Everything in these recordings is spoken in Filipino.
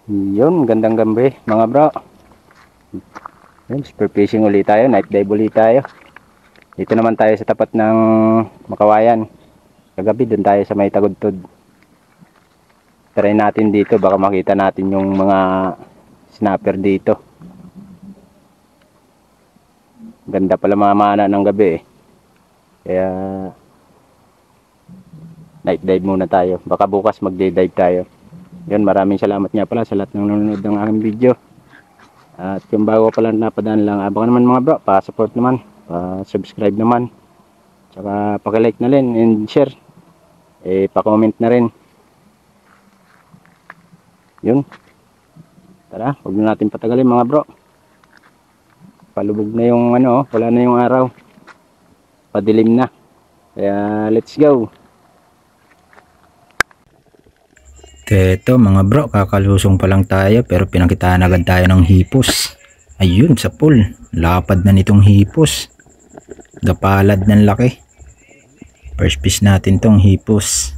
Yun, gandang gabi mga bro. Yun, spear fishing ulit tayo, night dive ulit tayo. Dito naman tayo sa tapat ng Makawayan. Kagabi dun tayo sa may Tagudtod. Try natin dito, baka makita natin yung mga snapper dito. Ganda pala mamana ng gabi eh. Kaya night dive muna tayo. Baka bukas mag-day dive tayo. Yun, maraming salamat nga pala sa lahat ng nanonood ng aking video. At yung bago pa lang napadaan lang, baka naman mga bro, pa-support naman, pa-subscribe naman, tsaka paki-like na rin and share, pa-comment na rin. Yun, tara, huwag na natin patagalin mga bro. Palubog na yung ano, wala na yung araw, padilim na, kaya let's go. Ito mga bro, kakalusong pa lang tayo pero pinakitaan agad tayo ng hipos. Ayun sa pool, lapad na nitong hipos, gapalad ng laki. First fish natin tong hipos.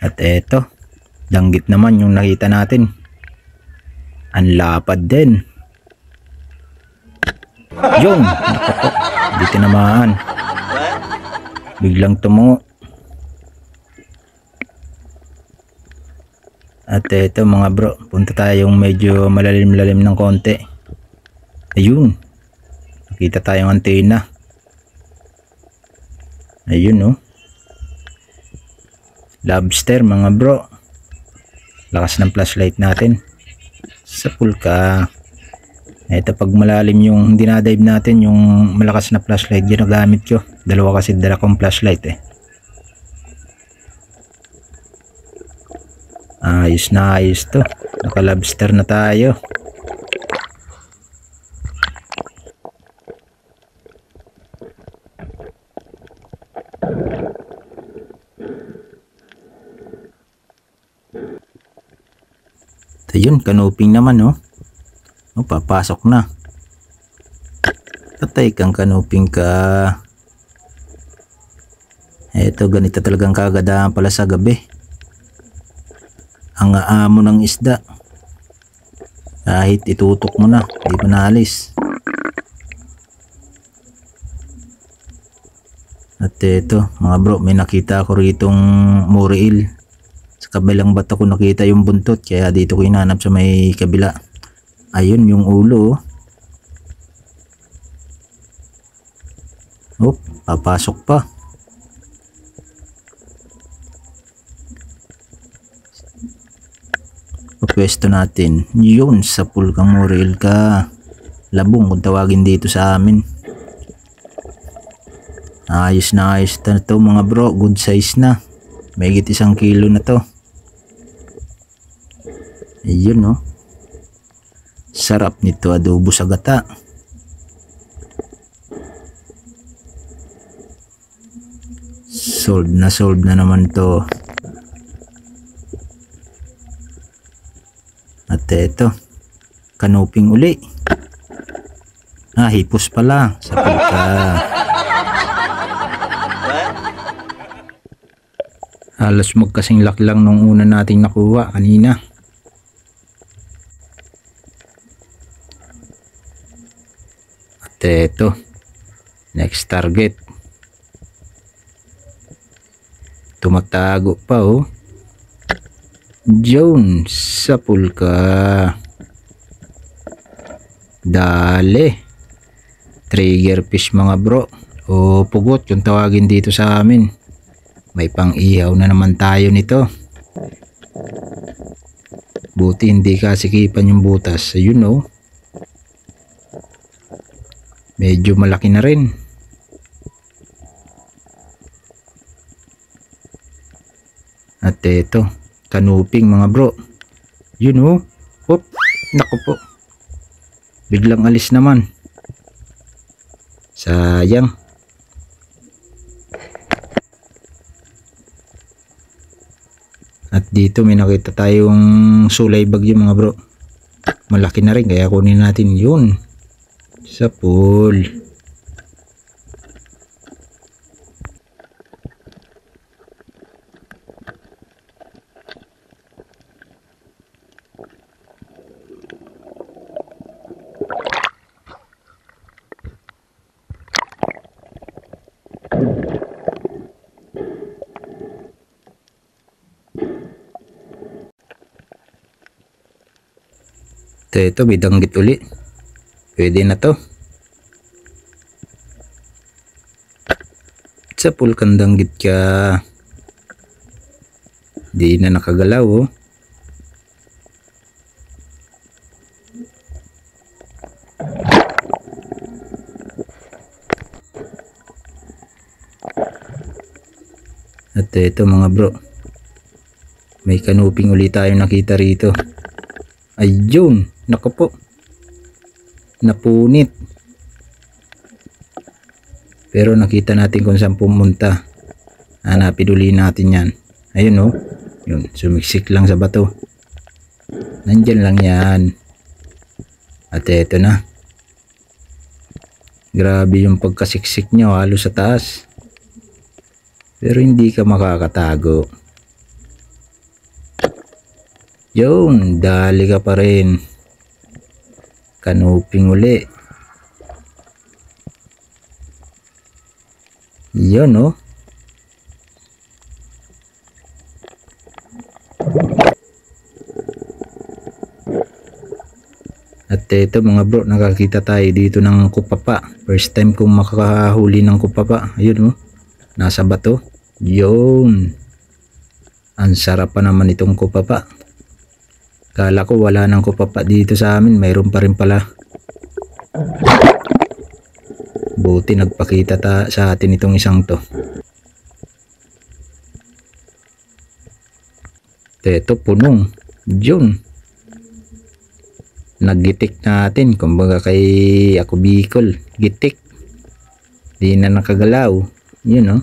At eto, danggit naman yung nakita natin, ang lapad din. Yung nakapok, di tinamaan, biglang tumungo. At ito mga bro, punta tayong medyo malalim-lalim ng konti. Ayun, nakita tayong antena. Ayun oh, lobster mga bro. Lakas ng flashlight natin sa pool ka. Ito pag malalim yung dinadive natin, yung malakas na flashlight yun nagamit ko. Dalawa kasi dala kong flashlight eh. Ayos na ayos to, naka lobster na tayo. Ito yun, kanuping naman oh. Oh, papasok na. Patay kang kanuping ka. Ito, ganito talagang kagadahan pala sa gabi. Ang aamo ng isda, kahit itutok mo na, hindi pa naalis. At ito mga bro, may nakita ako ritong muriil. Sa kabilang bato ko nakita yung buntot, kaya dito ko hinanap sa may kabila. Ayun yung ulo. Oh, papasok pa. Pwesto natin yun sa pool kang muriil ka. Labong kung tawagin dito sa amin. Ayos na ayos na to mga bro, good size na, may higit 1 kilo na to. Ayun no, sarap nito adobo sa gata. Sold na naman to. At eto, kanuping uli. Hipos pala sa pagka. Halos magkasing laki lang nung una nating nakuha kanina. At eto, next target. Tumatago pa oh. Jones sa pool ka. Dali. Trigger fish mga bro, o pugot yung tawagin dito sa amin. May pang ihaw na naman tayo nito. Buti hindi kasikipan yung butas. Ayun oh, medyo malaki na rin. At eto, kanuping mga bro. Yun oh, hop, naku po, biglang alis naman, sayang. At dito may nakita tayong sulay bagyo mga bro, malaki na rin, kaya kunin natin yun sa pool. Ito, may danggit uli. Pwede na to. Sa pulkan danggit ka. Di na nakagalaw oh. At ito mga bro, may kanuping ulit tayo nakita rito. Ayun, naku po, napunit. Pero nakita natin kung saan pumunta. Hanapin uli natin yan. Ayun oh, yun, sumiksik lang sa bato. Nandyan lang yan. At ito na. Grabe yung pagkasiksik niya, halos sa taas. Pero hindi ka makakatago. Yun, dali ka pa rin. Kanuping uli. Yun oh. At ito mga bro, nakakita tayo dito ng kupapa. First time kong makakahuli ng kupapa. Ayun oh, nasa bato. Yun, ang sarap pa naman itong kupapa. Kala ko wala nang kupapa dito sa amin, mayroon pa rin pala. Buti nagpakita sa atin itong isang to. Ito punong. Yun, naggitik natin, kumbaga kay ako Bicol, gitik. Di na nakagalaw. Yun oh.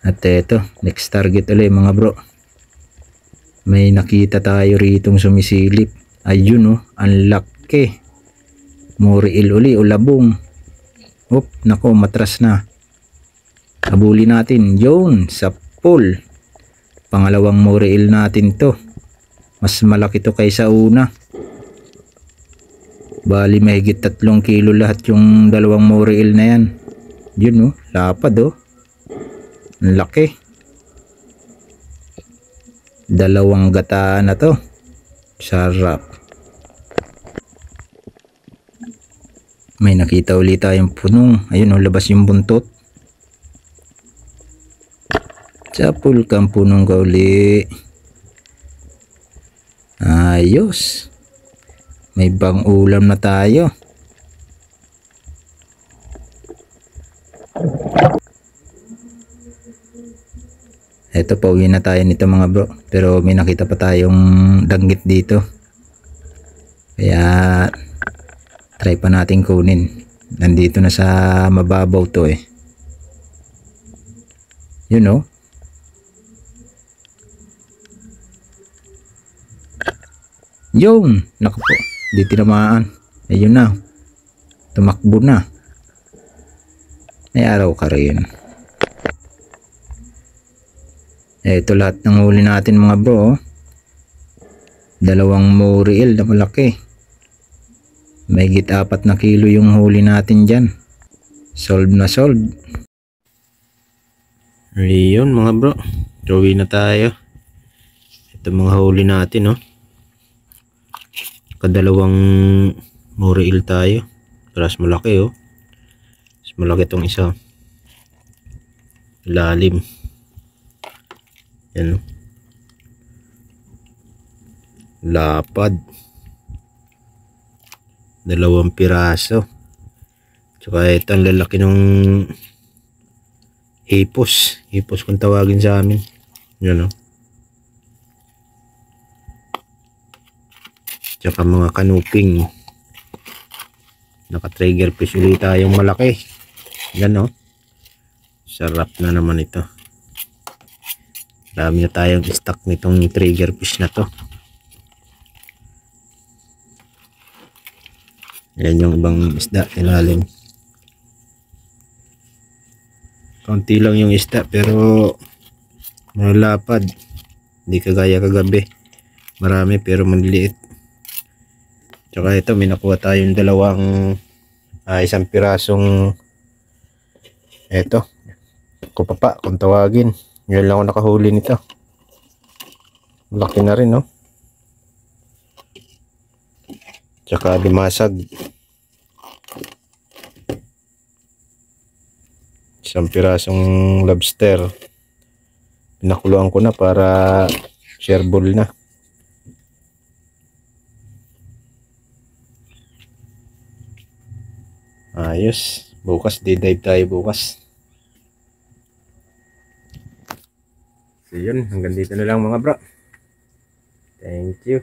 At eto, next target ulit mga bro. May nakita tayo ritong sumisilip. Ayun oh, ang laki. Muriil uli o labong. Op, nako, matras na. Habulin natin. Yun, sa pool. Pangalawang muriil natin to. Mas malaki to kaysa una. Bali mahigit 3 kilo lahat yung dalawang muriil na yan. Yun oh, lapad oh. Ang laki. Dalawang gata na to. Sarap. May nakita ulit tayong punong. Ayun oh, labas yung buntot. Sa pulkang punong ka uli. Ayos. May bang ulam na tayo. Eto, pauwi na tayo nito mga bro. Pero may nakita pa tayong danggit dito. Kaya try pa natin kunin. Nandito na sa mababaw to eh. You know. Yun. Naku po. Di tinamaan. Ayun na. Tumakbo na. May araw ka rin. Ito lahat ng huli natin mga bro. Dalawang muriil na malaki. May higit 4 na kilo yung huli natin dyan. Solve na solve. Ayun mga bro. Uwi na tayo. Ito mga huli natin oh. Kadalawang muriil tayo. Mas malaki oh. Mas malaki itong isa. Lalim. Yan. Lapad. 2 piraso. Tsaka ito ang lalaki ng hipos. Hipos kung tawagin sa amin. Yan o. Tsaka mga kanuping. Naka-trigger fish ulit tayong malaki. Yan o. Sarap na naman ito. Dami na tayong stock nitong trigger fish na to. Yan yung ibang isda ilalim. Kaunti lang yung isda pero malapad. Hindi kagaya kagabi. Marami pero maliliit. Tsaka ito may nakuha tayong isang pirasong Eto, kupapa kung tawagin. Ngayon lang ako nakahuli nito. Laki na rin, no? Tsaka limasag. Isang pirasong lobster. Pinakuluan ko na para shareable na. Ayos. Bukas, di-dive tayo bukas. So yun, hanggang dito na lang mga bro. Thank you.